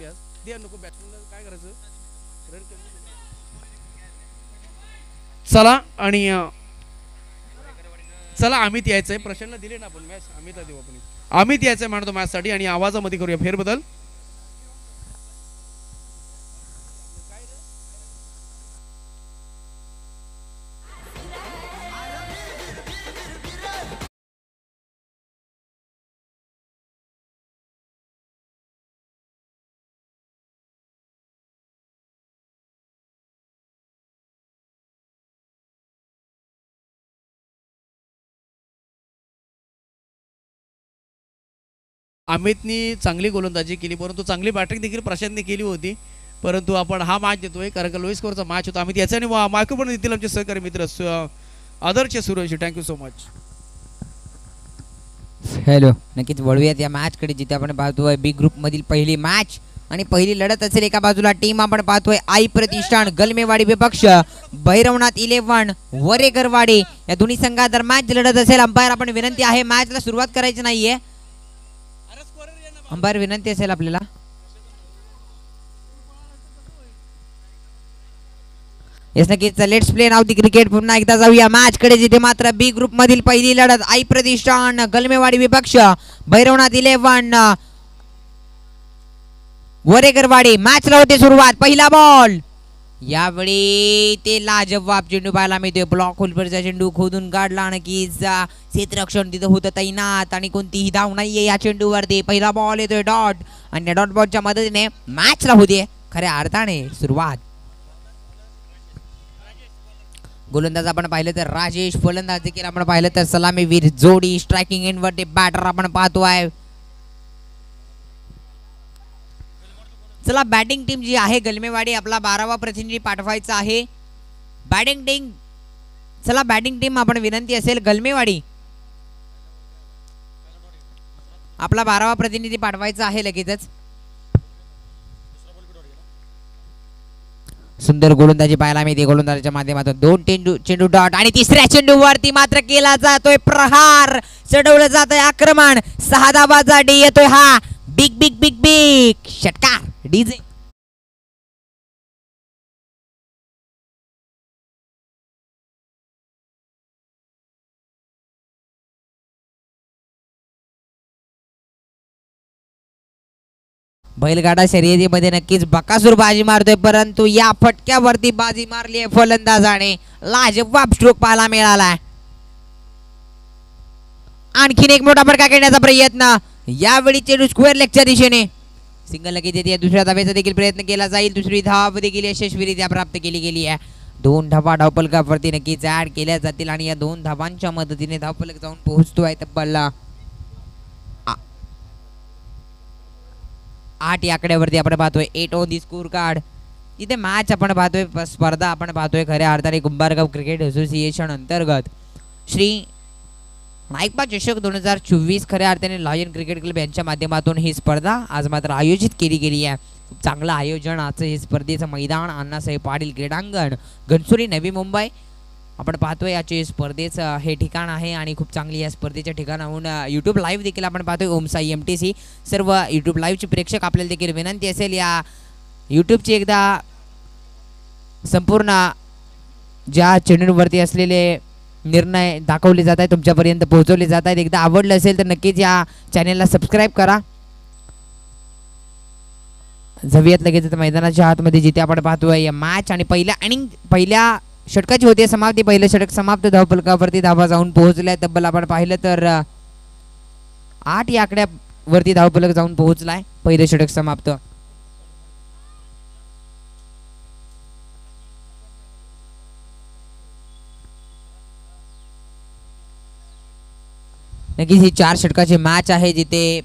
आज दे नको बॅट्समॅनला काय करायचं रन चला आणि चला अमित यायचंय प्रशांतला दिले ना आपण मॅच अमितला देऊ आपण अमित यायचंय म्हणतो मॅचसाठी आणि आवाजामध्ये करूया फेरबदल अमितनी चांगली गोलंदाजी केली परंतु चांगली बॅटिंग देखील प्रशांतने केली होती परंतु आपण हा मॅच देतोय कारण का लोई स्कोरचा मॅच होता अमित याच्याने मायक्रो पण देतील आमचे सहकारी मित्र Adarsh Suresh thank you so much hello नक्कीच वळूयात या मॅच कडे जिथे आपण पाहतोय बी ग्रुप मधील पहिली मॅच आणि पहिली लढत असेल एका बाजूला टीम आपण पाहतोय आई प्रतिष्ठान गलमेवाडी विपक्ष भैरवनाथ 11 वरेकरवाडी या दोन्ही संघादरम्यान लढत असेल अंपायर आपण विनंती आहे मॅचला सुरुवात करायची नाहीये अंपायर विनंती असेल आपल्याला येस नक्कीच let's play now the cricket पुन्हा एकदा जाऊया मॅच कडे जिथे मात्र बी ग्रुप मधील पहिली लढत आई प्रतिष्ठान गलमेवाडी विपक्ष भैरवनाथ 11 वरेकरवाडी मॅचला होते सुरुवात पहिला बॉल यावेळी ते लाजवाब चेंडू पाहायला मिळतोय ब्लॉक होल्डरचा चेंडू खोदून काढला नक्कीच क्षेत्ररक्षण तिथं होतं तैनात आणि कोणतीही धाव नाहीये या चेंडूवरती पहिला बॉल येतोय डॉट आणि डॉट बॉलच्या मदतीने मॅचला होते खऱ्या अर्थाने सुरुवात गोलंदाज आपण पाहिलं तर राजेश फलंदाज देखील आपण पाहिलं तर सलामीवीर जोडी स्ट्रायकिंग एंडवरती बॅटर आपण पाहतोय चला बॅटिंग टीम जी आहे गलमेवाडी आपला 12वा प्रतिनिधी पाठवायचा आहे बॅटिंग टीम चला बॅटिंग टीम आपण विनंती असेल गलमेवाडी आपला 12वा प्रतिनिधी पाठवायचा आहे लगेचच सुंदर गोलंदाजी पाहायला मिळते गोलंदाजाच्या माध्यमातून दोन चेंडू डॉट आणि तिसऱ्या चेंडूवरती मात्र केला जातोय प्रहार चढवलं जातोय आक्रमण 6 धावाचा डी येतोय हा बिग बिग बिग बिग षटकार डीजे बैलगाडा शर्यतीमध्ये नक्कीच बकासूर बाजी मारतोय परंतु या फटक्यावरती बाजी मारली आहे फलंदाजाने लाजवाब स्ट्रोक पाहायला मिळाला आणखीन एक मोठा फटका खेळण्याचा प्रयत्न यावेळी चेंडू स्क्वेअर लेगच्या दिशेने सिंगल लगेच येते दुसऱ्या धावेचा देखील प्रयत्न केला जाईल दुसरी धाव देखील यशस्वीरित्या प्राप्त केली गेली आहे 2 धावा धावफलकावरती नक्कीच ऍड केल्या जातील आणि या 2 धावांच्या मदतीने धावफलक जाऊन पोहोचतोय तब्बल 8 या आकड्यावरती आपण पाहतोय 8 ऑन दी स्कोर कार्ड इथे मॅच आपण पाहतोय स्पर्धा आपण पाहतोय खऱ्या अर्थाने कुंभारगाव क्रिकेट असोसिएशन अंतर्गत श्री नाईकबा चषक 2024 खऱ्या अर्थाने लॉयन क्रिकेट क्लब यांच्या माध्यमातून ही स्पर्धा आज मात्र आयोजित केली गेली आहे खूप चांगलं आयोजन आजचं हे स्पर्धेचं मैदान अण्णासाहेब पाटील क्रीडांगण घनसोली नवी मुंबई आपण पाहतोय याचे स्पर्धेचं हे ठिकाण आहे आणि खूप चांगली या स्पर्धेच्या ठिकाणाहून यूट्यूब लाईव्ह देखील आपण पाहतोय ओमसाई MTC सर्व यूट्यूब लाईव्हचे प्रेक्षक आपल्याला देखील विनंती असेल या यूट्यूबची एकदा संपूर्ण ज्या चॅनलवरती असलेले निर्णय दाखवले जात आहेत तुमच्यापर्यंत पोहोचवले जात आहेत एकदा आवडलं असेल तर नक्कीच या चॅनलला सबस्क्राईब करा झवियत लगेच मैदानाच्या आतमध्ये जिथे आपण पाहतोय या मॅच आणि पहिल्या षटकाची होती समाप्ती पहिलं षटक समाप्त धावफलकावरती धावा जाऊन पोहोचल्या तब्बल आपण पाहिलं तर 8 या आकड्यावरती धावफलक जाऊन पोहोचलाय पहिलं षटक समाप्त नक्कीच ही 4 षटकाची मॅच आहे जिथे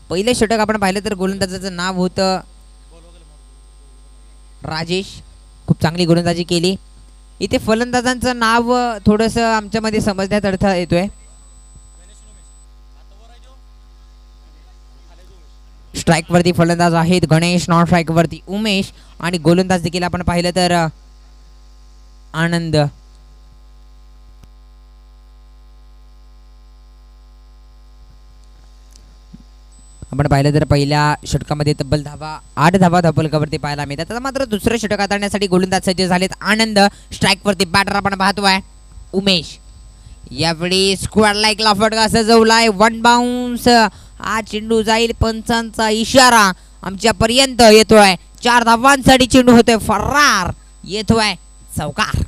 पहिले षटक आपण पाहिलं तर गोलंदाजाचं नाव होतं राजेश खूप चांगली गोलंदाजी केली इथे फलंदाजांचं नाव थोडंसं आमच्यामध्ये समजण्यात अडथळा येतोय स्ट्राइक वरती फलंदाज आहेत गणेश नॉन स्ट्राइक वरती उमेश आणि गोलंदाज देखील आपण पाहिलं तर आनंद आपण पाहिलं तर पहिल्या षटकामध्ये तब्बल 8 धावा धावफलकावरती पाहायला मिळतात. आता मात्र दुसरं षटक हाताळण्यासाठी गोलंदाज सज्ज झालेत. आनंद स्ट्राईकवरती बॅटर आपण पाहतोय उमेश. यावेळी स्क्वॅडला एक फटका सजवलाय. 1 बाउन्स. हा चेंडू जाईल. पंचांचा इशारा आमच्यापर्यंत येतोय. 4 धावांसाठी चेंडू होतोय फरार. येतोय चौकार.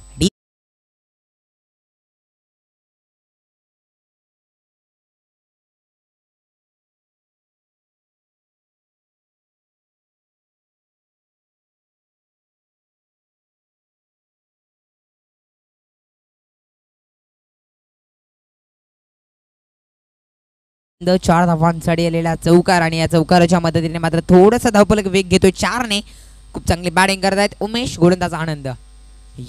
चार धावांसाठी आलेला चौकार आणि या चौकाराच्या मदतीने मात्र थोडासा धावफलक वेग घेतोय 4 ने. खूप चांगली बॅटिंग करत आहेत उमेश. गोलंदाज आनंद.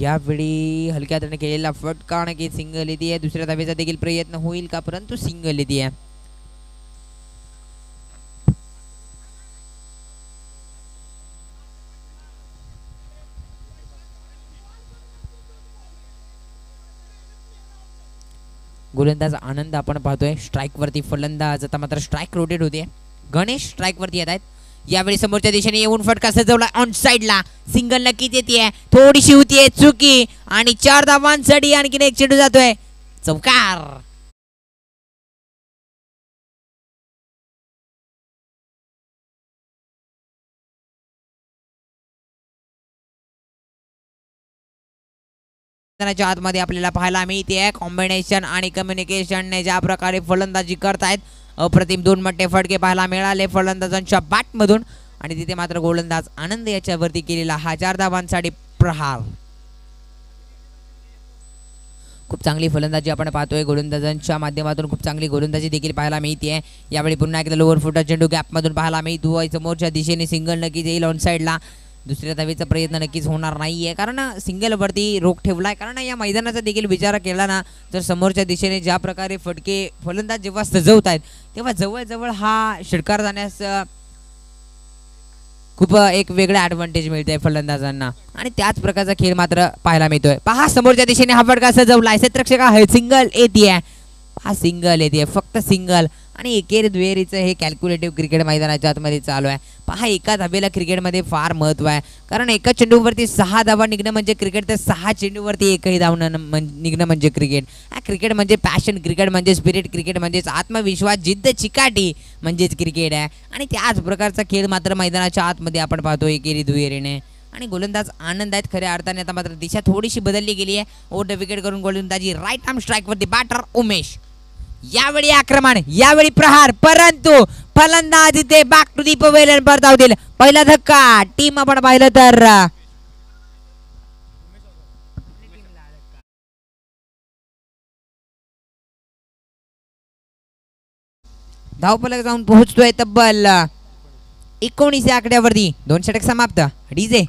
यावेळी हलक्या हाताने केलेला फटका की सिंगल येते. दुसऱ्या धावेचा देखील प्रयत्न होईल का, परंतु सिंगल येते. गोलंदाज आनंद आपण पाहतोय स्ट्राईक वरती. फलंदाज आता मात्र स्ट्राईक रोटेट होते. गणेश स्ट्राईक वरती येत आहेत. यावेळी समोरच्या दिशेने येऊन फटका सजवला ऑन साइडला. सिंगल नक्कीच येते. थोडीशी होतीये चुकी आणि 4 धावांसाठी आणखीन एक चेंडू जातोय चौकार. आतमध्ये आपल्याला पाहायला मिळते कॉम्बिनेशन आणि कम्युनिकेशन ज्या प्रकारे फलंदाजी करतायत. अप्रतिम 2 मोठे फटके पाहायला मिळाले फलंदाजांच्या बॅट मधून आणि तिथे मात्र गोलंदाज आनंद याच्यावरती केलेला हा 4 धावांसाठी प्रहार. खूप चांगली फलंदाजी आपण पाहतोय गोलंदाजांच्या माध्यमातून. खूप चांगली गोलंदाजी देखील पाहायला मिळते. यावेळी पुन्हा एकदा लोअर फुटा चेंडू गॅप मधून पाहायला मिळतो. समोरच्या दिशेने सिंगल नक्कीच येईल ऑन साइडला. दुसऱ्या धावेचा प्रयत्न नक्कीच होणार नाहीये कारण सिंगल वरती रोख ठेवलाय. कारण या मैदानाचा देखील विचार केला ना तर समोरच्या दिशेने ज्या प्रकारे फटके फलंदाज जेव्हा सजवत आहेत तेव्हा जवळजवळ हा षटकार जाण्यास खूप एक वेगळा ॲडव्हान्टेज मिळते फलंदाजांना आणि त्याच प्रकारचा खेळ मात्र पाहायला मिळतोय. पहा समोरच्या दिशेने हा फटका सजवलाय. क्षेत्ररक्षक आहे. सिंगल येते. हा सिंगल येते. फक्त सिंगल आणि एकेरी दुहेरीचं हे कॅल्क्युलेटिव्ह क्रिकेट मैदानाच्या आतमध्ये चालू आहे. पहा एका धावेला क्रिकेटमध्ये फार महत्त्व आहे कारण एका चेंडूवरती 6 धावा निघणं म्हणजे क्रिकेट तर 6 चेंडूवरती एकही धाव निघणं म्हणजे क्रिकेट. हा क्रिकेट म्हणजे पॅशन. क्रिकेट म्हणजे स्पिरिट. क्रिकेट म्हणजेच आत्मविश्वास जिद्द चिकाटी म्हणजेच क्रिकेट आहे आणि त्याच प्रकारचा खेळ मात्र मैदानाच्या आतमध्ये आपण पाहतो एकेरी दुहेरीने. आणि गोलंदाज आनंद आहेत खऱ्या अर्थाने. आता मात्र दिशा थोडीशी बदलली गेली आहे. ओव्हर द विकेट करून गोलंदाजी राईट आर्म स्ट्राईक वरती बॅटर उमेश. यावेळी आक्रमण. यावेळी प्रहार परंतु फलंदाज इथे बॅक टू दी पवेलियन परतावतील. पहिला धक्का टीम आपण पाहिलं तर धावफलक जाऊन पोहोचतोय तब्बल 19 या आकड्यावरती. 2 षटक समाप्त. डीजे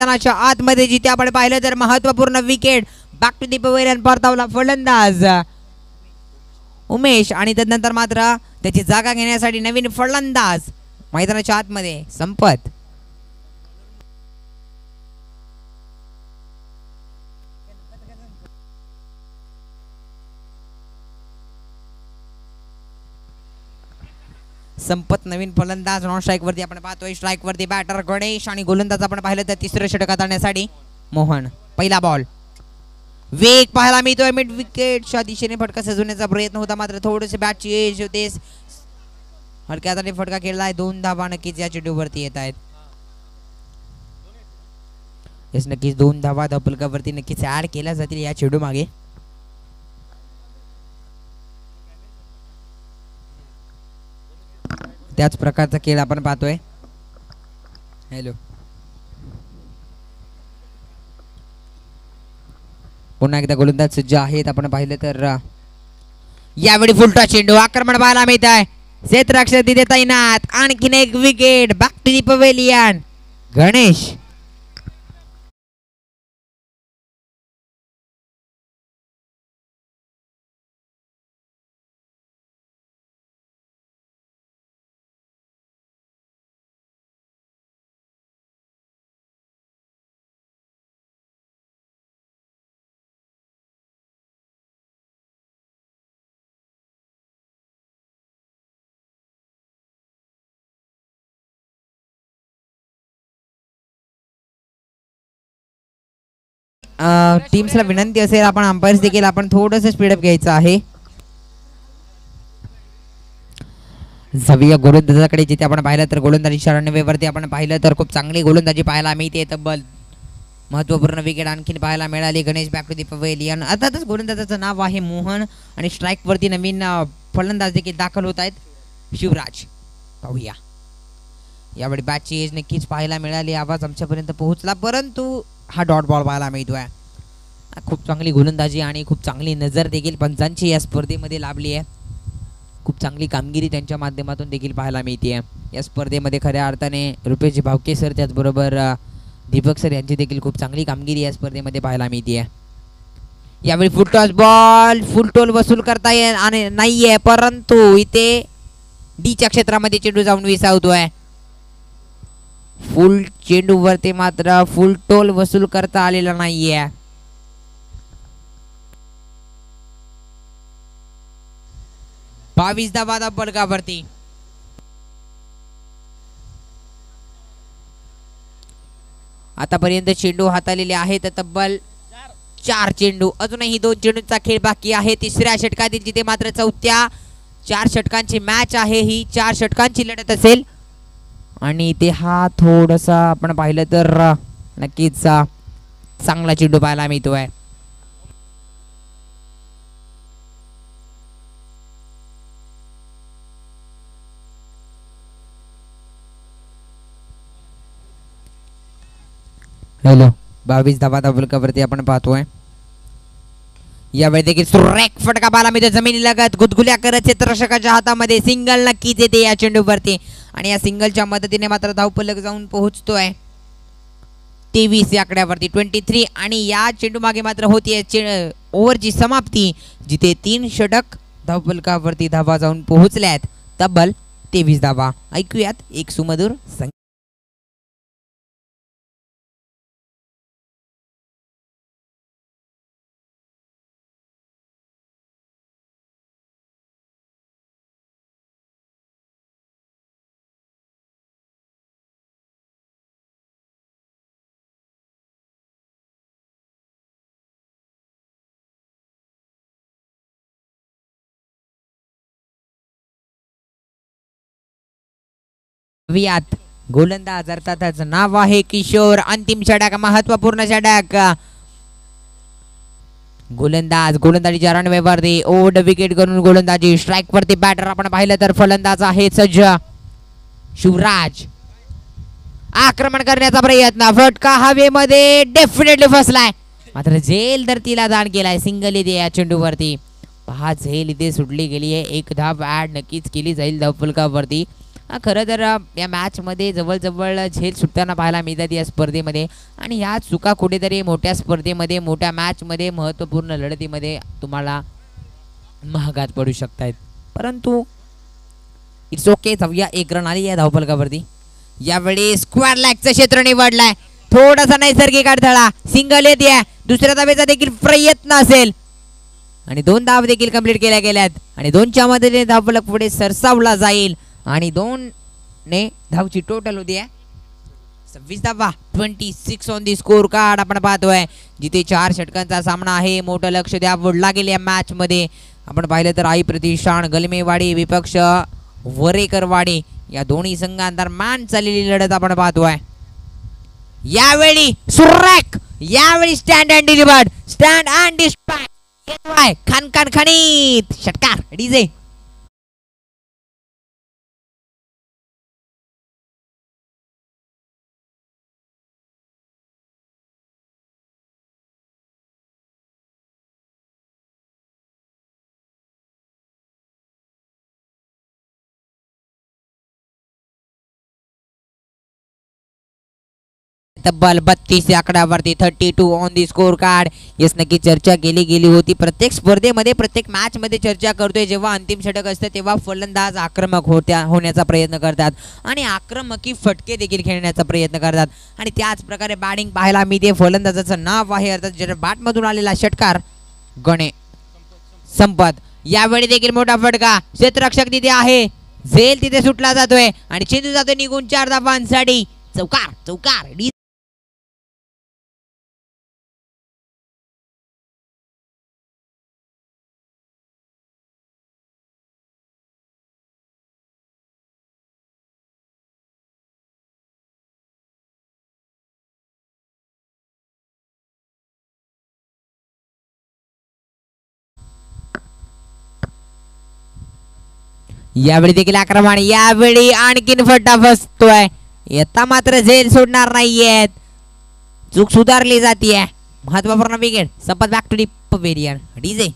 आतमध्ये जिथे आपण पाहिलं तर महत्वपूर्ण wicket back to the pavilion परतावला फलंदाज उमेश आणि त्यानंतर मात्र त्याची जागा घेण्यासाठी नवीन फलंदाज मैदानाच्या आतमध्ये संपत. संपत नवीन फलंदाज नॉन स्ट्राईक वरती आपण पाहतोय. स्ट्राईक वरती बॅटर गणेश आणि गोलंदाज आपण पाहिलं तर तिसरं षटक हाताळण्यासाठी मोहन. पहिला बॉल वेग पाहायला मिळतोय. मिड विकेटच्या दिशेने फटका सजवण्याचा प्रयत्न होता मात्र थोडेसे बॅटची एज होते. हलक्या हाताने फटका खेळलाय. 2 धावा नक्कीच या चेंडूवरती येत आहेत. येस नक्कीच 2 धावा धावफलकावरती नक्कीच ऍड केल्या जातील या चेंडू मागे. त्याच प्रकारचा खेळ आपण पाहतोय. हॅलो, पुन्हा एकदा गोलंदाज सज्ज आहेत. आपण पाहिलं तर यावेळी फुलटा चेंडू आक्रमण पाहायला मिळत आहे. क्षेत्ररक्षक तिथे तैनात. आणखीन एक wicket. Back to the pavilion. Ganesh टीम्सला विनंती असेल आपण अंपायर्स देखील आपण थोडंसं स्पीडअप घ्यायचं आहे. झविया गोलंदाजाकडे जिथे आपण पाहिलं तर गोलंदाजी 94 वरती आपण पाहिलं तर खूप चांगली गोलंदाजी पाहायला मिळते. तब्बल महत्वपूर्ण विकेट आणखीन पाहायला मिळाली. Ganesh back to the pavilion. अर्थातच गोलंदाजाचं नाव आहे मोहन आणि स्ट्राईक वरती नवीन फलंदाज देखील दाखल होत आहेत. शिवराज पाहूया. यावेळी बॅटची एज नक्कीच पाहायला मिळाली. आवाज आमच्यापर्यंत पोहोचला परंतु हा डॉट बॉल पाहायला मिळतोय. खूप चांगली गोलंदाजी आणि खूप चांगली नजर देखील पंचांची या स्पर्धेमध्ये लाभली आहे. खूप चांगली कामगिरी त्यांच्या माध्यमातून देखील पाहायला मिळते. या स्पर्धेमध्ये खऱ्या अर्थाने रुपेश भावके सर त्याचबरोबर दीपक सर यांची देखील खूप चांगली कामगिरी या स्पर्धेमध्ये पाहायला मिळते. यावेळी full toss ball full toll वसूल करता येत नाहीये परंतु इथे डीच्या क्षेत्रामध्ये चेंडू जाऊन विसावतोय. फुल चेंडू वरती मात्र फुल टोल वसूल करता आलेला नाहीये. बावीस धावा धावफलकावरती. आतापर्यंत चेंडू हाताळलेले आहेत तब्बल 4 चेंडू. अजूनही 2 चेंडूंचा खेळ बाकी आहे. तिसऱ्या षटकातील जिथे मात्र चौथ्या 4 षटकांची मॅच आहे. ही 4 षटकांची लढत असेल आणि इथे हा थोडासा आपण पाहिलं तर नक्कीच चांगला चेंडू पाहायला मिळतोय. हॅलो, 22 धावा धावफलकावरती आपण पाहतोय. यावेळी देखील सुरेख फटका पाहायला मिळतो. जमिनी लगत गुदगुल्या करत क्षेत्ररक्षकाच्या हातामध्ये सिंगल नक्कीच येते या चेंडूवरती आणि या सिंगलच्या मदतीने मात्र धावफलक जाऊन पोहोचतोय 23 या आकड्यावरती 23. आणि या चेंडू मागे मात्र होती ओव्हरची समाप्ती जिथे 3 षटक धावफलकावरती धावा जाऊन पोहोचल्यात. तब्बल 23 धावा. ऐकूयात एक सुमधुर वियात गोलंदाज अर्थातच नाव आहे किशोर. अंतिम षटक महत्वपूर्ण षटक. गोलंदाजी 94 वरती ओढ विकेट करून गोलंदाजी स्ट्राईक वरती. बॅटर आपण पाहिलं तर फलंदाज आहे सज्ज शिवराज. आक्रमण करण्याचा प्रयत्न. फटका हवेमध्ये डेफिनेटली फसलाय मात्र झेल धरतीला दान केलाय. सिंगल येते या चेंडूवरती. पहा झेल इथे सुटली गेली आहे. एक धाव ऍड नक्कीच केली जाईल धावफलकावरती. खरं तर या मॅच मध्ये जवळजवळ झेल सुटताना पाहायला मिळतात या स्पर्धेमध्ये आणि ह्या चुका कुठेतरी मोठ्या स्पर्धेमध्ये मोठ्या मॅच मध्ये महत्त्वपूर्ण लढतीमध्ये तुम्हाला महागात पडू शकतात. परंतु इट्स ओके. 1 रन आली या धावफलकावरती. यावेळी स्क्वेअर लॅगचं क्षेत्र निवडलाय. थोडासा नैसर्गिक अडथळा. सिंगल येते. दुसऱ्या धावेचा देखील प्रयत्न असेल आणि 2 धाव देखील कंप्लीट केल्या गेल्यात आणि 2च्या मध्ये धावफलक पुढे सरसावला जाईल आणि 2 ने धावची टोटल होती 26 धावा. 26 ऑन दी स्कोर कार्ड आपण पाहतोय जिथे 4 षटकांचा सामना आहे. मोठं लक्ष द्यावं लागेल या मॅच मध्ये. आपण पाहिलं तर आई प्रतिष्ठान गलमेवाडी विपक्ष वरेकरवाडी या दोन्ही संघांदरम्यान चाललेली लढत आपण पाहतोय. यावेळी सुरेख, यावेळी stand and delivered, stand and dispatch येतोय खणखण खणीत षटकार डीजे. तब्बल 32 या आकड्यावरती 32 on the score card. Yes नक्की चर्चा केली गेली होती. प्रत्येक स्पर्धेमध्ये प्रत्येक मॅच मध्ये चर्चा करतोय. जेव्हा अंतिम षटक असतं तेव्हा फलंदाज आक्रमक होण्याचा प्रयत्न करतात आणि आक्रमकी फटके देखील खेळण्याचा प्रयत्न करतात आणि त्याच प्रकारे बॅटिंग पाहायला मी ते फलंदाजाचं नाव आहे अर्थात जर बॅट मधून आलेला षटकार गणे संपत. यावेळी देखील मोठा फटका, क्षेत्ररक्षक तिथे आहे, झेल तिथे सुटला जातोय आणि चेंडू जातोय निघून 4 धावांसाठी. चौकार चौकार. यावेळी देखील आक्रमण, यावेळी आणखीन फटा फसतोय. येता मात्र झेल सोडणार नाहीयेत. चूक सुधारली जातीये. महत्वपूर्ण wicket Sampat. Back to the pavilion DJ.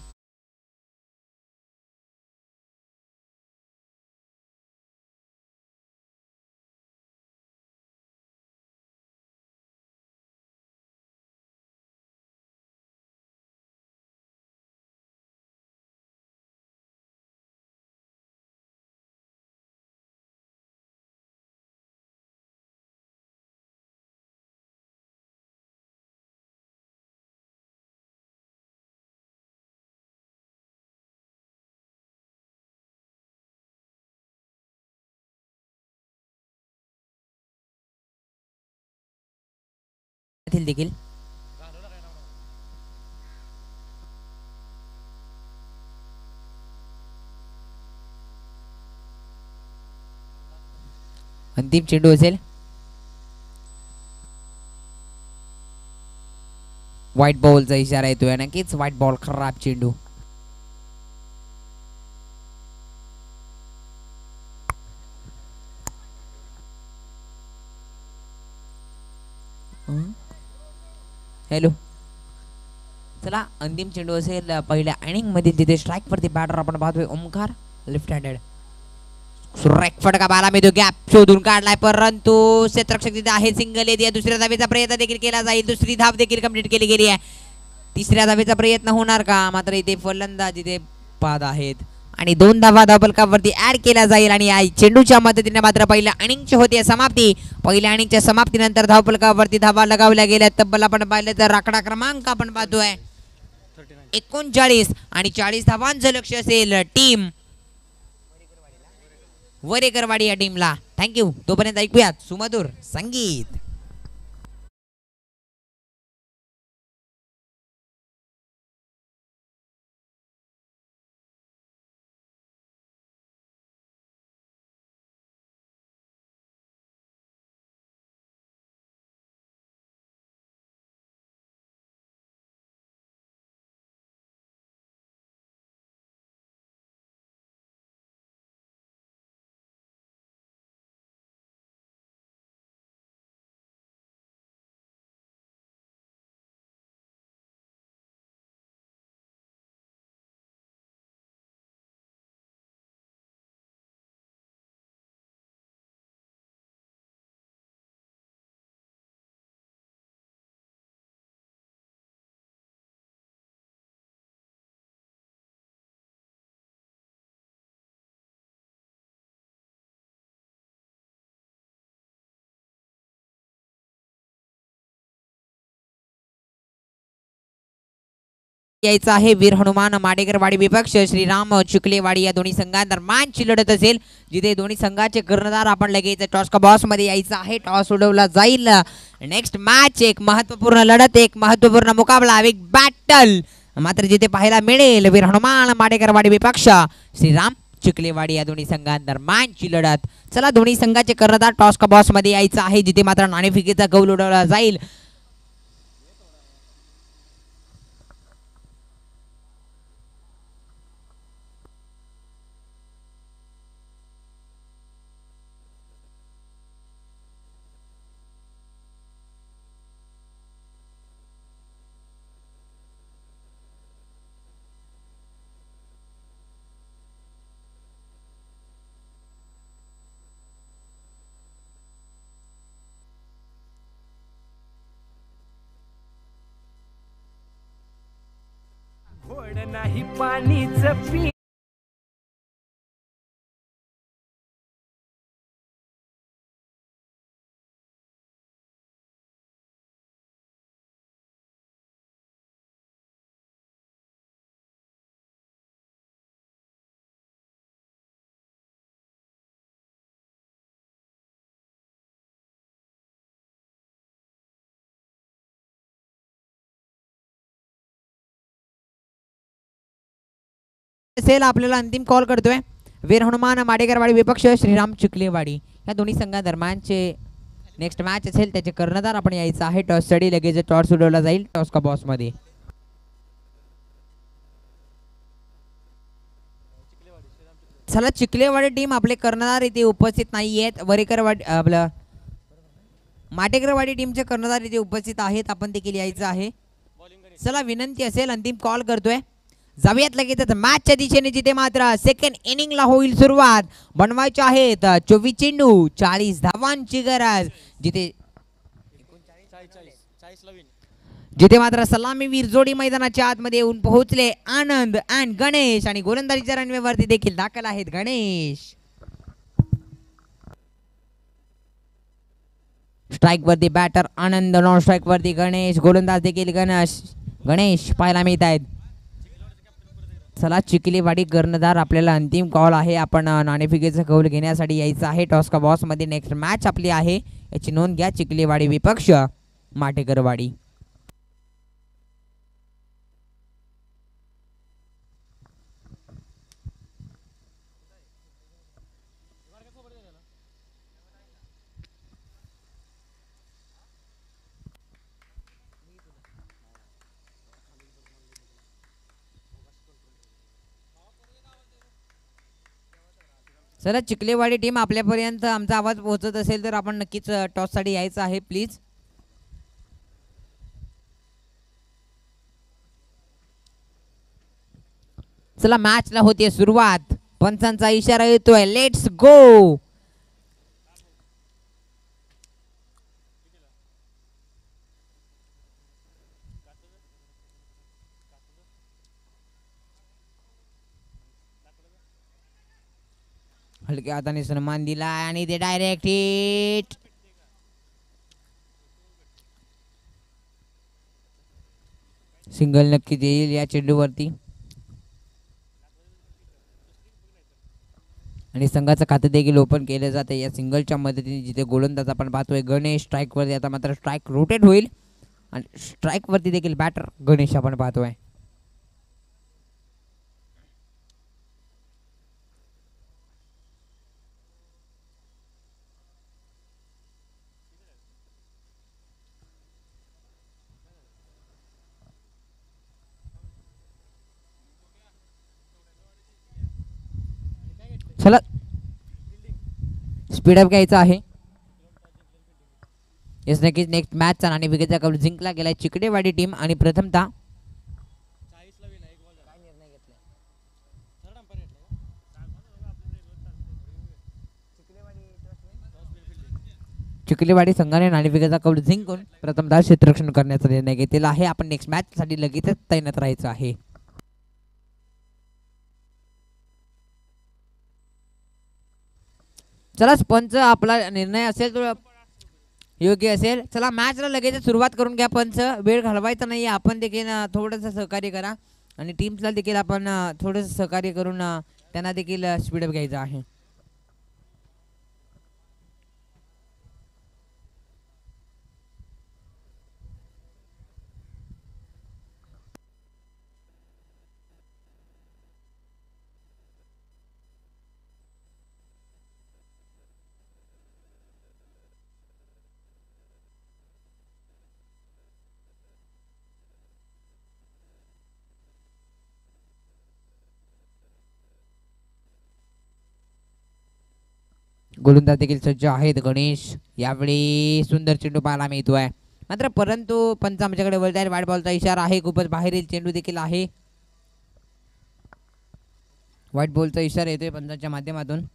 देखील अंतिम चेंडू असेल. व्हाईट बॉलचा इशारा येतोय. नक्कीच व्हाईट बॉल, खराब चेंडू. हॅलो, चला अंतिम चेंडू असेल पहिल्या इनिंग मध्ये. तिथे स्ट्राईक वरती बॅटर आपण पाहतोय ओमकार, लेफ्ट हँडेड. सुरेख फटका बाला मिळतो, गॅप शोधून काढलाय परंतु क्षेत्ररक्षक तिथे आहे. सिंगल येते. दुसऱ्या धावेचा प्रयत्न देखील केला जाईल. दुसरी धाव देखील कंप्लीट केली गेली आहे. तिसऱ्या धावेचा प्रयत्न होणार का? मात्र इथे फलंदाज इथे बाद आहेत आणि 2 धावा धावफलकावरती ऍड केल्या जाईल आणि या चेंडूच्या मदतीने मात्र पहिल्या इनिंगची होती समाप्ती. पहिल्या इनिंगच्या समाप्तीनंतर धावफलकावरती धावा लगावल्या गेल्या. तब्बल आपण पाहिलं तर आकडा क्रमांक आपण पाहतोय 39 आणि 40 धावांचं लक्ष असेल टीम वरेकरवाडी या टीमला. थँक्यू. तोपर्यंत ऐकूयात सुमधुर संगीत. यायचा आहे वीर हनुमान माडेकरवाडी विपक्ष श्रीराम चिखलेवाडी या दोन्ही संघांदरम्यानची लढत असेल, जिथे दोन्ही संघाचे कर्णधार आपण लगेच टॉस का बॉस मध्ये यायचं आहे. टॉस उडवला जाईल. नेक्स्ट मॅच एक महत्वपूर्ण लढत, एक महत्वपूर्ण मुकाबला, एक बॅटल मात्र जिथे पाहायला मिळेल वीर हनुमान माडेकरवाडी विपक्ष श्रीराम चिखलेवाडी या दोन्ही संघांदरम्यानची लढत. चला दोन्ही संघाचे कर्णधार टॉस का बॉस मध्ये यायचं आहे, जिथे मात्र नाणेफेकीचा कौल उडवला जाईल. घोड नाही पाणीच पी. असेल आपल्याला अंतिम कॉल करतोय. वीर हनुमान माडेकरवाडी विपक्ष श्रीराम चिखलेवाडी या दोन्ही संघादरम्यानचे नेक्स्ट मॅच असेल, त्याचे कर्णधार आपण यायचं आहे. टॉस साठी लगेच टॉस उडवला जाईल टॉस का बॉस मध्ये. चला चिखलेवाडी टीम आपले कर्णधार इथे उपस्थित नाही आहेत. वरेकरवाडी आपलं माटेकरवाडी टीमचे कर्णधार इथे उपस्थित आहेत, आपण देखील यायचं आहे. चला विनंती असेल, अंतिम कॉल करतोय. जाऊयात लगेच मॅचच्या दिशेने, जिथे मात्र सेकंड इनिंगला होईल सुरुवात. बनवायचे आहेत 24 चेंडू 40 धावांची गरज, जिथे मात्र सलामीवीर जोडी मैदानाच्या आतमध्ये येऊन पोहोचले. आनंद अँड गणेश आणि गोलंदाजीच्या रनवेवरती देखील दाखल आहेत गणेश. स्ट्राइक वरती बॅटर आनंद, नॉन स्ट्राइक वरती गणेश, गोलंदाज देखील गणेश पाहायला मिळत आहेत. चला चिखलेवाडी कर्णधार आपल्याला अंतिम कॉल आहे, आपण नाणेफेकीचा कौल घेण्यासाठी यायचं आहे. टॉस का बॉस मध्ये नेक्स्ट मॅच आपली आहे, याची नोंद घ्या. चिखलेवाडी विपक्ष माटेकरवाडी. चला चिखलेवाडी टीम आपल्यापर्यंत आमचा आवाज पोहोचत असेल तर आपण नक्कीच टॉस साठी यायचं आहे प्लीज. चला मॅचला होते सुरुवात. पंचांचा इशारा येतोय, लेट्स गो. हलक्या हाताने सन्मान दिला आणि ते डायरेक्ट हिट. सिंगल नक्की देईल या चेंडूवरती आणि संघाचं खातं देखील ओपन केलं जाते या सिंगलच्या मदतीने, जिथे गोलंदाज आपण पाहतोय गणेश स्ट्राइक वरती. आता मात्र स्ट्राइक रोटेट होईल आणि स्ट्राइक वरती देखील बॅटर गणेश आपण पाहतोय. चला स्पीडअप घ्यायचा आहे. येस नक्कीच नेक्स्ट मॅचचा नाणेफेकीचा कौल जिंकला गेलाय चिखलेवाडी टीम. आणि प्रथमतः चिखलेवाडी संघाने नाणेफेकीचा कौल जिंकून प्रथमतः क्षेत्ररक्षण करण्याचा निर्णय घेतलेला आहे. आपण नेक्स्ट मॅच साठी लगेचच तैनात राहायचं आहे. चला पंच आपला निर्णय असेल तो योग्य असेल. चला मॅचला लगेच सुरुवात करून घ्या. पंच वेळ घालवायचा नाही, आपण देखील थोडंसं सहकार्य करा आणि टीमला देखील आपण थोडंसं सहकार्य करून त्यांना देखील स्पीडअप घ्यायचं आहे. गोलंदाज देखील सज्ज आहेत गणेश. यावेळी सुंदर चेंडू पाहायला मिळतोय मात्र परंतु पंच आमच्याकडे बोलत आहेत. वाईट बॉलचा इशारा आहे. खूपच बाहेरील चेंडू देखील आहे. व्हाईट बॉलचा इशारा येतोय पंचांच्या माध्यमातून.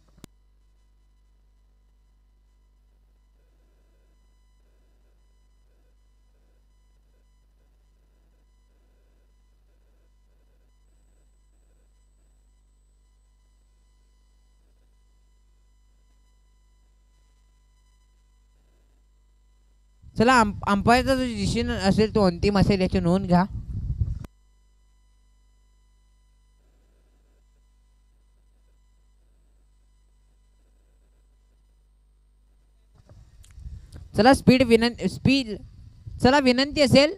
चला अंपायरचा जो डिसिजन असेल तो अंतिम असेल याची नोंद घ्या. चला स्पीड चला विनंती असेल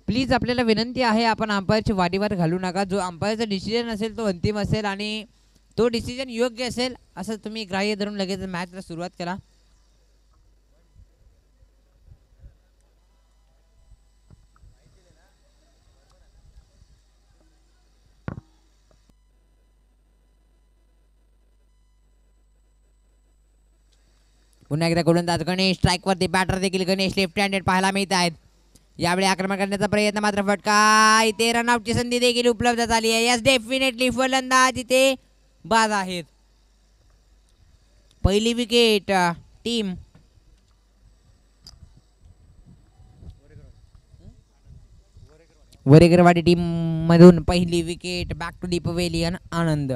प्लीज आपल्याला विनंती आहे आपण अंपायरची वाडीवर घालू नका. जो अंपायरचा डिसिजन असेल तो अंतिम असेल आणि तो डिसिजन योग्य असेल असं तुम्ही ग्राह्य धरून लगेच मॅचला सुरुवात करा. पुन्हा एकदा गोलंदाज गणेश स्ट्राइक वरती. बॅटर देखील गणेश लेफ्ट हँडेड पाहायला मिळत आहेत. यावेळी आक्रमण करण्याचा प्रयत्न मात्र फटका. इथे रनआउटची संधी देखील उपलब्ध झाली आहे. यस डेफिनेटली फलंदाज इथे बाद आहेत. पहिली विकेट टीम वरेगरवाडी टीम मधून पहिली wicket. Back to the pavilion Anand.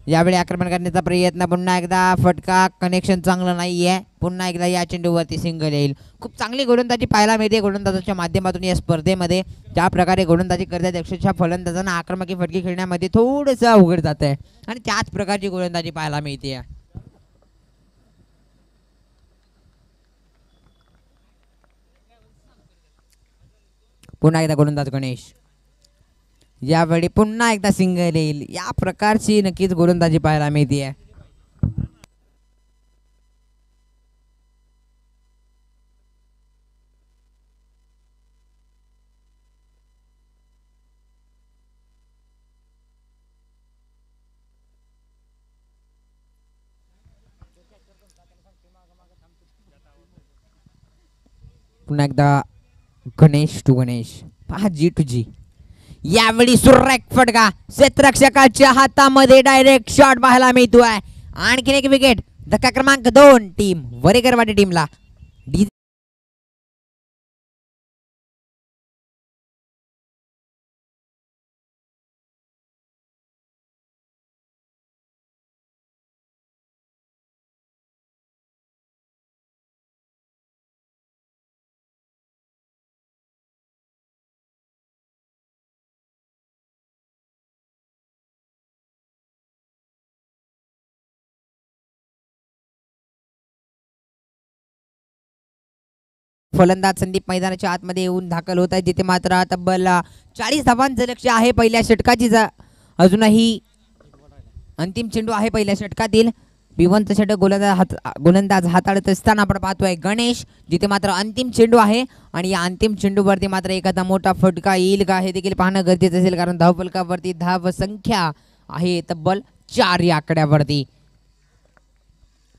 यावेळी आक्रमण करण्याचा प्रयत्न. पुन्हा एकदा फटका. कनेक्शन चांगलं नाहीये. पुन्हा एकदा या चेंडूवरती सिंगल येईल. खूप चांगली गोलंदाजी पाहायला मिळते गोलंदाजाच्या माध्यमातून या स्पर्धेमध्ये. ज्या प्रकारे गोलंदाजी करतात अक्षरशः फलंदाजांना आक्रमक फटके खेळण्यामध्ये थोडंसं अवघड जात आहे आणि त्याच प्रकारची गोलंदाजी पाहायला मिळते. पुन्हा एकदा गोलंदाज गणेश. यावेळी पुन्हा एकदा सिंगल येईल. या प्रकारची नक्कीच गोलंदाजी पाहायला मिळते. पुन्हा एकदा गणेश टू गणेश. पहा जी टू जी. यावेळी सुरेख फटका. क्षेत्ररक्षकाच्या हातामध्ये डायरेक्ट शॉट पाहायला मिळतोय. आणखीन एक विकेट. धक्का क्रमांक 2 टीम वरेगरवाडी टीमला. फलंदाज संदीप मैदानाच्या आतमध्ये येऊन दाखल होत आहे जिथे मात्र तब्बल 40 धावांचं लक्ष आहे पहिल्या षटकाची. अजूनही अंतिम चेंडू आहे पहिल्या षटकातील. विवंत षटक गोलंदाज हाताळत असताना आपण पाहतोय गणेश जिथे मात्र अंतिम चेंडू आहे आणि या अंतिम चेंडूवरती मात्र एखादा मोठा फटका येईल का हे देखील पाहणं गरजेचं असेल कारण धावफलकावरती धाव संख्या आहे तब्बल 4 या आकड्यावरती.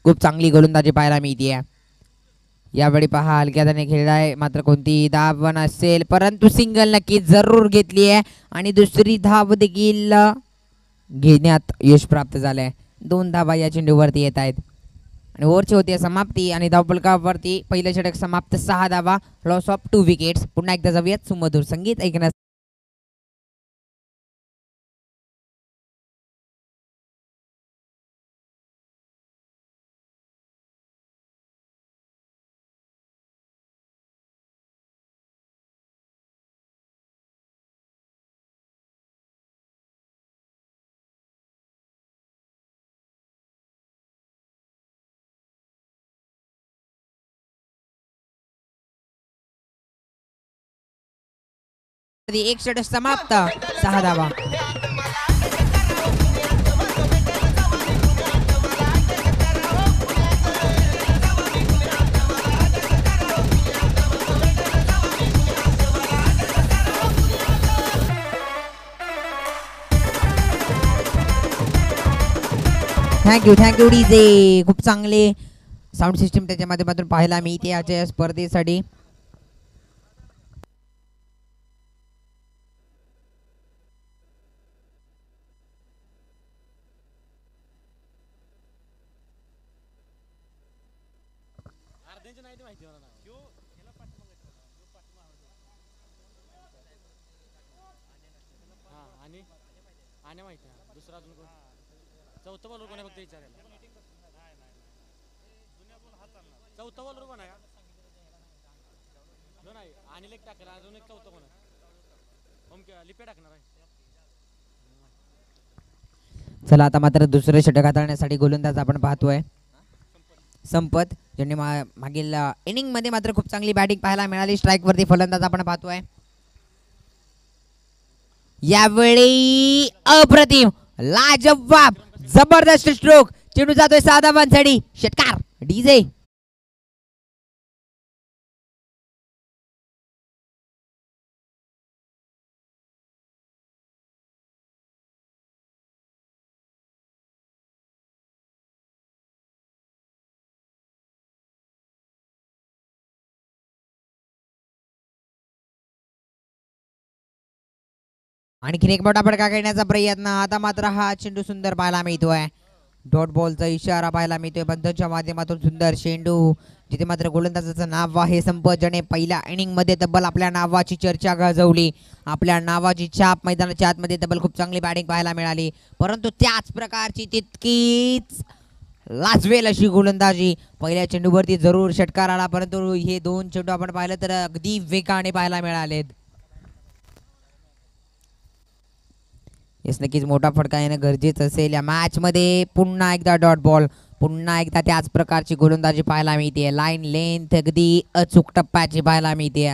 खूप चांगली गोलंदाजी पाहायला मिळते. यावेळी पहा हलक्या हाताने खेळलाय मात्र कोणती धाव नसेल परंतु सिंगल नक्की जरूर घेतली आहे आणि दुसरी धाव देखील घेण्यात यश प्राप्त झालंय. 2 धावा या चेंडूवरती येत आहेत आणि ओव्हरची होती समाप्ती आणि धावफलकावरती पहिलं षटक समाप्त. 6 धावा. Loss of 2 wickets. पुन्हा एकदा जाऊयात सुमधुर संगीत ऐकण्यास. एक षटक समाप्त 6 धावा. Thank you DJ. खूप चांगले साऊंड सिस्टीम त्याच्या माध्यमातून पाहायला मिळते आजच्या स्पर्धेसाठी. चौथा बॉलर कोण आहे फक्त विचारायला. चौथा बॉलर कोण आहे दोन आहे आणि एक टाकला अजून एक चौथा कोण आहे लिपे टाकणार आहे. चला आता मात्र दुसरे षटक हाताळण्यासाठी गोलंदाज आपण पाहतोय संपत, ज्यांनी मागील इनिंग मध्ये मात्र खूप चांगली बॅटिंग पाहायला मिळाली. स्ट्राईक वरती फलंदाज आपण पाहतोय यावेळी अप्रतिम लाजवाब जबरदस्त स्ट्रोक. चेंडू जातोय 6 धावांसाठी. षटकार डीजे. आणखीन एक मोठा फटका खेळण्याचा प्रयत्न. आता मात्र हा चेंडू सुंदर पाहायला मिळतोय. डॉट बॉलचा इशारा पाहायला मिळतोय बंधनच्या माध्यमातून. सुंदर चेंडू जिथे मात्र गोलंदाजाचं नाव आहे संपत, ज्याने पहिल्या इनिंग मध्ये तब्बल आपल्या नावाची चर्चा गाजवली. आपल्या नावाची छाप मैदानाच्या आतमध्ये तब्बल खूप चांगली बॅटिंग पाहायला मिळाली. परंतु त्याच प्रकारची तितकीच लाजवेल अशी गोलंदाजी. पहिल्या चेंडूवरती जरूर षटकार आला, परंतु हे दोन चेंडू आपण पाहिलं तर अगदी वेगाने पाहायला मिळालेत. येस, नक्कीच मोठा फटका येणं गरजेचं असेल या मॅच मध्ये. पुन्हा एकदा डॉट बॉल, पुन्हा एकदा त्याच प्रकारची गोलंदाजी पाहायला मिळते. लाईन लेंथ अगदी अचूक टप्प्याची पाहायला मिळते.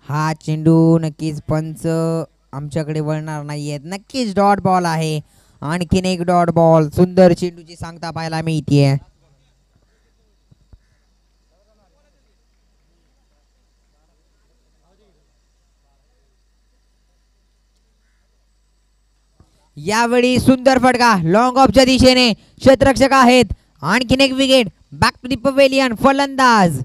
हा चेंडू नक्कीच पंच आमच्याकडे वळणार नाहीयेत. नक्कीच डॉट बॉल आहे. आणखीन एक डॉट बॉल. सुंदर चेंडूची सांगता पाहायला मिळते. यावेळी सुंदर फटका लॉंग ऑफच्या दिशेने. क्षेत्ररक्षक आहेत. आणखीन एक wicket. Back to the pavilion. फलंदाज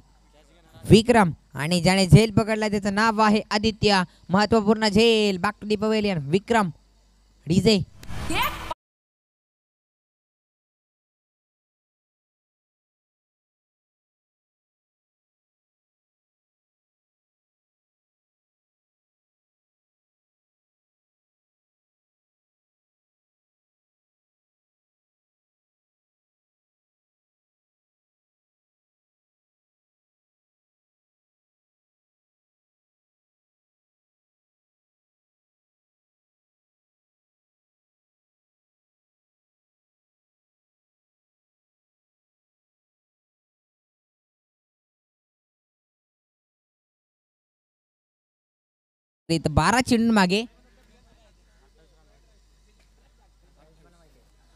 विक्रम आणि ज्याने झेल पकडला त्याचं नाव आहे आदित्य. महत्वपूर्ण झेल. Back to the pavilion Vikram. DJ. इथं 12 चेंडू मागे.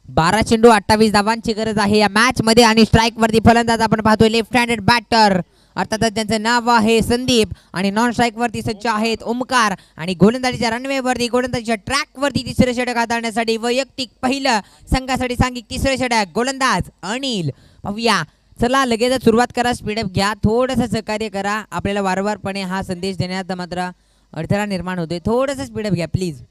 12 चेंडू 28 धावांची गरज आहे या मॅच मध्ये. आणि स्ट्राईक वरती फलंदाज आपण पाहतोय लेफ्ट हँडेड बॅटर, अर्थातच त्यांचं नाव आहे संदीप. आणि नॉन स्ट्राईक वरती सज्ज आहेत ओमकार. आणि गोलंदाजीच्या रनवे वरती, गोलंदाजीच्या ट्रॅक वरती तिसरे षटक हाताळण्यासाठी वैयक्तिक पहिलं, संघासाठी सांघिक तिसरे षटक गोलंदाज अनिल. पाहूया. चला लगेच सुरुवात करा. स्पीडअप घ्या. थोडंसं सहकार्य करा. आपल्याला वारंवारपणे हा संदेश देण्यात मात्र अडथळा निर्माण होतोय. थोडंसं स्पीडअप घ्या प्लीज.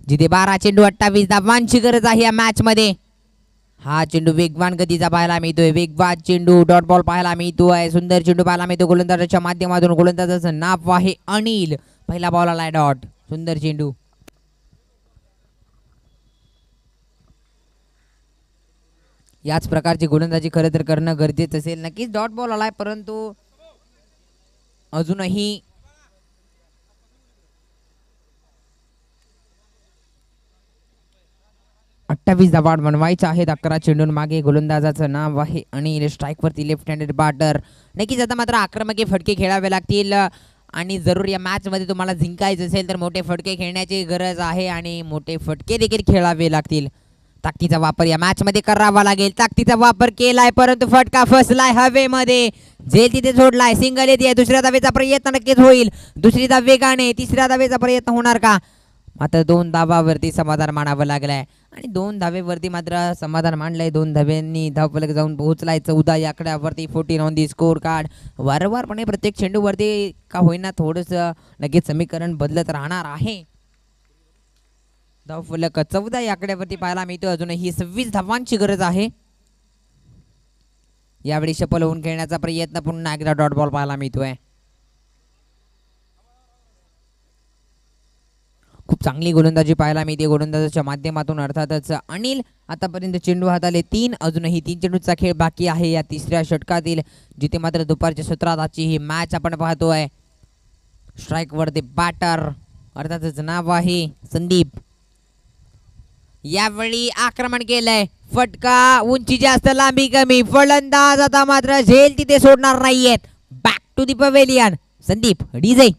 जिथे 12 चेंडू 28 धावांची गरज आहे या मॅच मध्ये. हा चेंडू वेगवान गतीचा पाहायला मिळतोय. वेगवान चेंडू डॉट बॉल पाहायला मिळतोय. सुंदर चेंडू पाहायला मिळतो गोलंदाजाच्या माध्यमातून. गोलंदाजाचं नाव आहे अनिल. पहिला बॉल आलाय डॉट. सुंदर चेंडू. याच प्रकारची गोलंदाजी खरं तर करणं गरजेचं असेल. नक्कीच डॉट बॉल आलाय, परंतु अजूनही 28 धावा बनवायच्या आहेत. 11 चेंडून मागे गोलंदाजाचं नाव आहे अनिल. स्ट्राईक वरती लेफ्ट हँडेड बॅटर. नक्कीच आता मात्र आक्रमक फटके खेळावे लागतील आणि जरूर या मॅच मध्ये तुम्हाला जिंकायचं असेल तर मोठे फटके खेळण्याची गरज आहे आणि मोठे फटके देखील खेळावे लागतील. ताकदीचा वापर या मॅच मध्ये करावा लागेल. ताकदीचा वापर केलाय परंतु फटका फसलाय हवेमध्ये. झेल तिथे सोडलाय. सिंगल येते. दुसऱ्या धावेचा प्रयत्न नक्कीच होईल. दुसरी धाव वेगाने. तिसऱ्या धावेचा प्रयत्न होणार का? मात्र 2 धावावरती समाधान मानावं लागलंय आणि 2 धावेवरती मात्र समाधान मांडलंय. 2 धाव्यांनी धावफलक जाऊन पोहोचलाय. 14 या आकड्यावरती 14 ऑन दी स्कोर कार्ड. वारंवारपणे प्रत्येक चेंडूवरती का होईना थोडंसं नक्कीच समीकरण बदलत राहणार आहे. धावफलक 14 या आकड्यावरती पाहायला मिळतो. अजूनही 26 धावांची गरज आहे. यावेळी शफल होऊन खेळण्याचा प्रयत्न. पुन्हा एकदा डॉट बॉल पाहायला मिळतोय. खूप चांगली गोलंदाजी पाहायला मिळते गोलंदाजाच्या माध्यमातून. अर्थातच अनिल आतापर्यंत चेंडू हाताले 3. अजूनही 3 चेंडूचा खेळ बाकी आहे या तिसऱ्या षटकातील, जिथे मात्र दुपारच्या सत्रात आजची ही मॅच आपण पाहतोय. स्ट्राईक वरती बॅटर अर्थातच नाव आहे संदीप. यावेळी आक्रमण केलंय. फटका उंची जास्त लांबी कमी. फलंदाज आता मात्र झेल तिथे सोडणार नाहीयेत. Back to the pavilion. Sandeep DJ.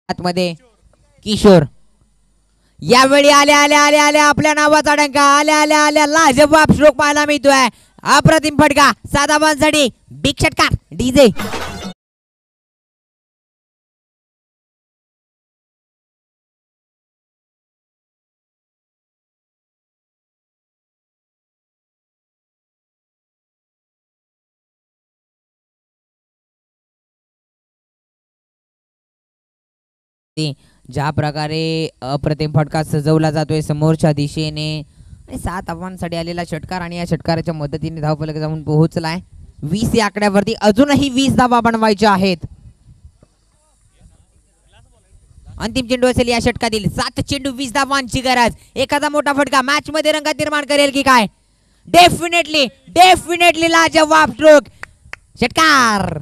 आतमध्ये किशोर. यावेळी आल्या आल्या आल्या आल्या आपल्या नावाचा डंका. आल्या आल्या आल्या लाजवाब स्ट्रोक पाहायला मिळतोय. अप्रतिम फटका. साधा बांधसाठी बिग षटकार डीजे. ज्या प्रकारे अप्रतिम फटका सजवला जातोय समोरच्या दिशेने आणि 7 धावांसाठी आलेला षटकार आणि या षटकाराच्या मदतीने धावफलक जाऊन पोहोचलाय 20 या आकड्यावरती. अजूनही 20 धावा बनवायच्या आहेत. अंतिम चेंडू असेल या षटकातील. 7 चेंडू 20 धावांची गरज. एखादा मोठा फटका मॅच मध्ये रंगात निर्माण करेल की काय? डेफिनेटली डेफिनेटली लाजवाब स्ट्रोक. षटकार.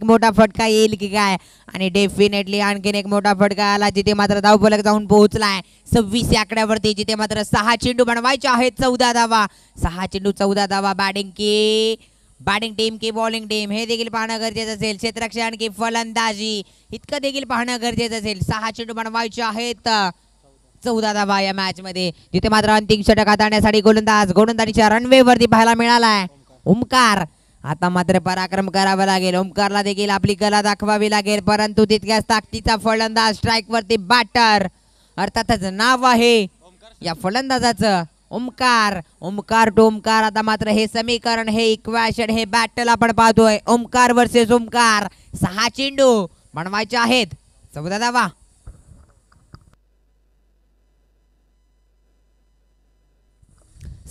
मोठा फटका येईल की काय? आणि डेफिनेटली आणखीन एक मोठा फटका आला जिथे मात्र धावफलक जाऊन पोहोचलाय 26 या आकड्यावरती, जिथे मात्र 6 चेंडू बनवायचे आहेत. 14 धावा. 6 चेंडू 14 धावा. बॅटिंग टीम की बॉलिंग टीम हे देखील पाहणं गरजेचं असेल. क्षेत्ररक्षण की फलंदाजी इतकं देखील पाहणं गरजेचं असेल. 6 चेंडू बनवायचे आहेत. 14 धावा या मॅच मध्ये, जिथे मात्र अंतिम षटक हाताळण्यासाठी गोलंदाजीच्या रनवे वरती पाहायला मिळालाय ओमकार. आता मात्र पराक्रम करावा लागेल. ओमकारला देखील आपली कला दाखवावी लागेल, परंतु तितक्याच ताकदीचा फलंदाज. स्ट्राईक वरती बॅटर अर्थातच नाव आहे या फलंदाजाचं ओमकार. ओमकार टू ओमकार. आता मात्र हे समीकरण, हे इक्वेशन, हे बॅटल आपण पाहतोय. ओमकार वर्सेस ओमकार. 6 चेंडू बनवायचे आहेत. 14 धावा.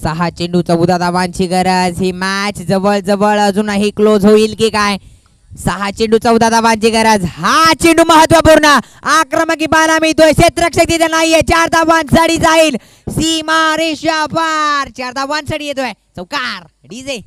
सहा चेंडू 14 धावांची गरज. ही मॅच जवळ जवळ अजूनही क्लोज होईल की काय? 6 चेंडू 14 धावांची गरज. हा चेंडू महत्वपूर्ण. आक्रमक पाहायला मिळतोय. क्षेत्ररक्षक तिथे नाहीये. 4 धावांसाठी जाईल. सीमा रेषा पार. 4 धावांसाठी येतोय चौकार डीजे.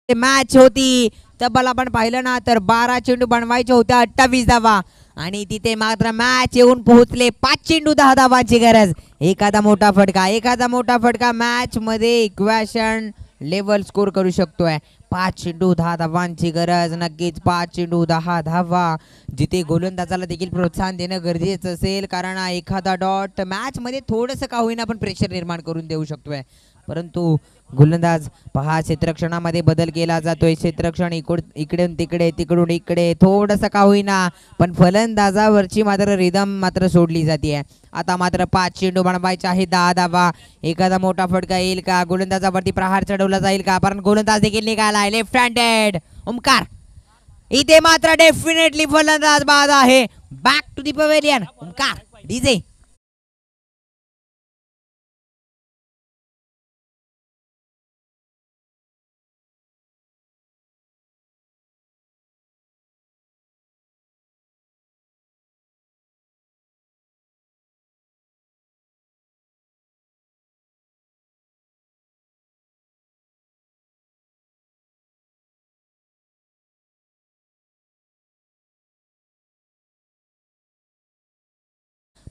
मॅच होती. तब्बल आपण पाहिलं ना तर 12 चेंडू बनवायचे होत्या 28 धावा आणि तिथे मात्र मॅच येऊन पोहोचले 5 चेंडू 10 धावांची गरज. एखादा मोठा फटका मॅच मध्ये इक्वेशन लेवल स्कोर करू शकतोय. 5 चेंडू 10 धावांची गरज. नक्कीच 5 चेंडू 10 धावा. जिथे गोलंदाजाला देखील प्रोत्साहन देणं गरजेचं असेल कारण एखादा डॉट मॅच मध्ये थोडंसं का होईना आपण प्रेशर निर्माण करून देऊ शकतोय. परंतु गोलंदाज पहा क्षेत्ररक्षणामध्ये बदल केला जातोय. क्षेत्ररक्षण इकडून तिकडे तिकडून इकडे थोडंसं का होईना पण फलंदाजावरची मात्र रिदम मात्र सोडली जाते. आता मात्र 5 चेंडू बनवायचे आहे 10 धावा. एखादा मोठा फटका येईल का? गोलंदाजावरती प्रहार चढवला जाईल का? कारण गोलंदाज देखील निघाला लेफ्ट हँडेड ओमकार. इथे मात्र डेफिनेटली फलंदाज बाद आहे. Back to the pavilion Omkar DJ.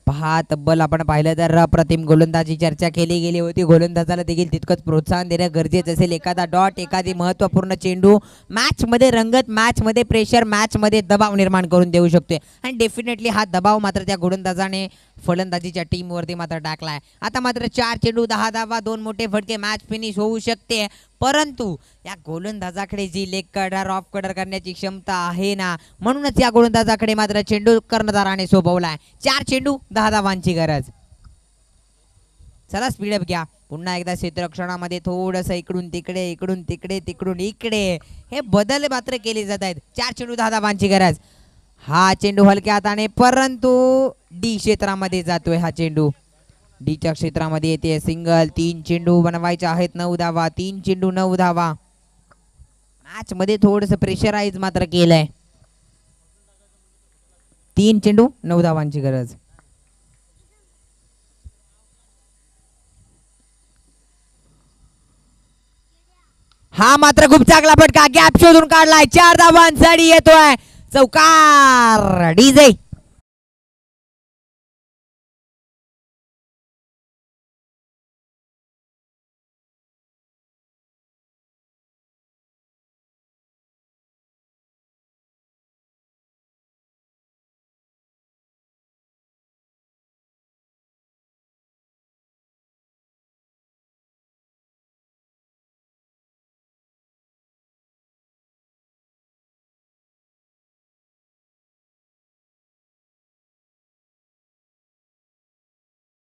पहा तब्बल आपण पाहिलं तर अप्रतिम गोलंदाजी चर्चा केली गेली होती. गोलंदाजाला देखील तितकंच प्रोत्साहन देणं गरजेचं असेल. एखादा डॉट एखादी महत्त्वपूर्ण चेंडू मॅच मध्ये रंगत मॅच मध्ये प्रेशर मॅच मध्ये दबाव निर्माण करून देऊ शकतोय आणि डेफिनेटली हा दबाव मात्र त्या गोलंदाजाने फलंदाजीच्या टीम वरती मात्र टाकलाय. आता मात्र 4 चेंडू 10 धावा 2 मोठे फटके मॅच फिनिश होऊ शकते. परंतु या गोलंदाजाकडे जी लेग कटर ऑफ कटर करण्याची क्षमता आहे ना म्हणूनच या गोलंदाजाकडे मात्र चेंडू कर्णधाराने सोपवलाय. 4 चेंडू 10 धावांची गरज. चला स्पीडअप घ्या. पुन्हा एकदा क्षेत्ररक्षणामध्ये थोडंसं इकडून तिकडे इकडून तिकडे तिकडून इकडे हे बदल मात्र केले जात आहेत. 4 चेंडू 10 धावांची गरज. हा चेंडू हलक्या हाताने परंतु डी क्षेत्रामध्ये जातोय. हा चेंडू डीच्या क्षेत्रामध्ये येते सिंगल. 3 चेंडू बनवायचे आहेत 9 धावा. 3 चेंडू 9 धावा. मॅच मध्ये थोडंसं प्रेशराईज मात्र केलंय. 3 चेंडू 9 धावांची गरज. हा मात्र खूप चांगला फटका गॅप शोधून काढलाय. 4 धावांसाठी येतोय चौकार डीजे.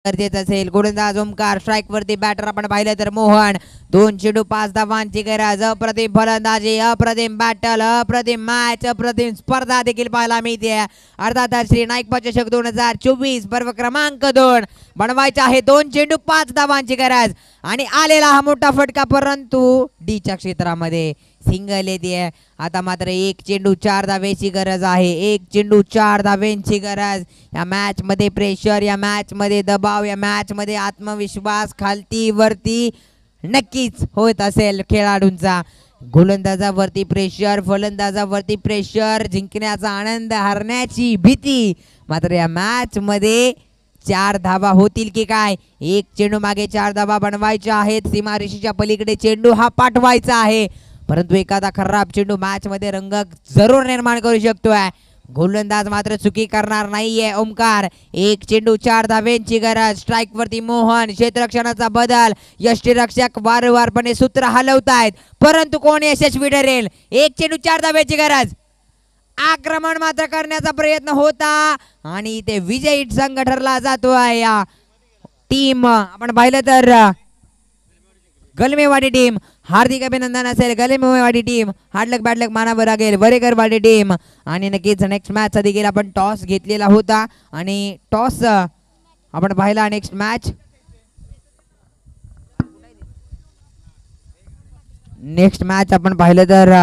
गरजेचं असेल. गोलंदाज ओमकार स्ट्राईक वरती. बॅटर आपण पाहिलं तर मोहन. 2 चेंडू 5 धावांची गरज. अप्रतिम फलंदाजी अप्रतिम बॅटल अप्रतिम मॅच अप्रतिम स्पर्धा देखील पाहायला मिळते. अर्थातच श्री नाईकबा चषक 2024 पर्व क्रमांक 2 बनवायचा आहे. 2 चेंडू 5 धावांची गरज आणि आलेला हा मोठा फटका परंतु डीच्या क्षेत्रामध्ये सिंगल येते. आता मात्र 1 चेंडू 4 धावेची गरज आहे. 1 चेंडू 4 धावेची गरज. या मॅच मध्ये प्रेशर या मॅच मध्ये दबाव या मॅच मध्ये आत्मविश्वास खालती वरती नक्कीच होत असेल खेळाडूंचा. गोलंदाजावरती प्रेशर फलंदाजावरती प्रेशर. जिंकण्याचा आनंद हरण्याची भीती. मात्र या मॅच मध्ये 4 धावा होतील की काय? 1 चेंडू मागे 4 धावा बनवायच्या आहेत. सीमारेषेच्या पलीकडे चेंडू हा पाठवायचा आहे. परंतु एखादा खराब चेंडू मॅच मध्ये रंग जरूर निर्माण करू शकतोय. गोलंदाज मात्र चुकी करणार नाहीये ओमकार. 1 चेंडू 4 धावेंची गरज. स्ट्राईक वरती मोहन. क्षेत्ररक्षणाचा बदल. यष्टीरक्षक वारंवारपणे सूत्र हलवतायत परंतु कोण यशस्वी ठरेल? 1 चेंडू 4 धावेची गरज. आक्रमण मात्र करण्याचा प्रयत्न होता आणि इथे विजयी संघ ठरला जातोय. या टीम आपण पाहिलं तर गलमेवाडी टीम. हार्दिक अभिनंदन असेल गलमेवाडी टीम. हार्डलक बॅडलक मानावं लागेल वरेकरवाडी टीम. आणि नक्कीच नेक्स्ट मॅच देखील आपण टॉस घेतलेला होता आणि टॉस आपण पाहिला. नेक्स्ट मॅच आपण पाहिलं तर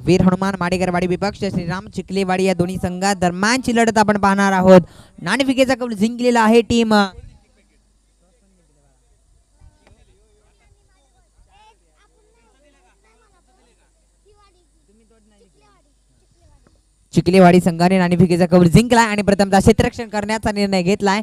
वीर हनुमान माडेकरवाडी विपक्ष श्रीराम चिखलेवाडी या दोन्ही संघात दरम्यानची लढत आपण पाहणार आहोत. नाणेफेकीचा कौल जिंकलेला आहे टीम चिखलेवाडी संघाने नाणेफेकीचा कौल जिंकलाय आणि प्रथमतः क्षेत्ररक्षण करण्याचा निर्णय घेतलाय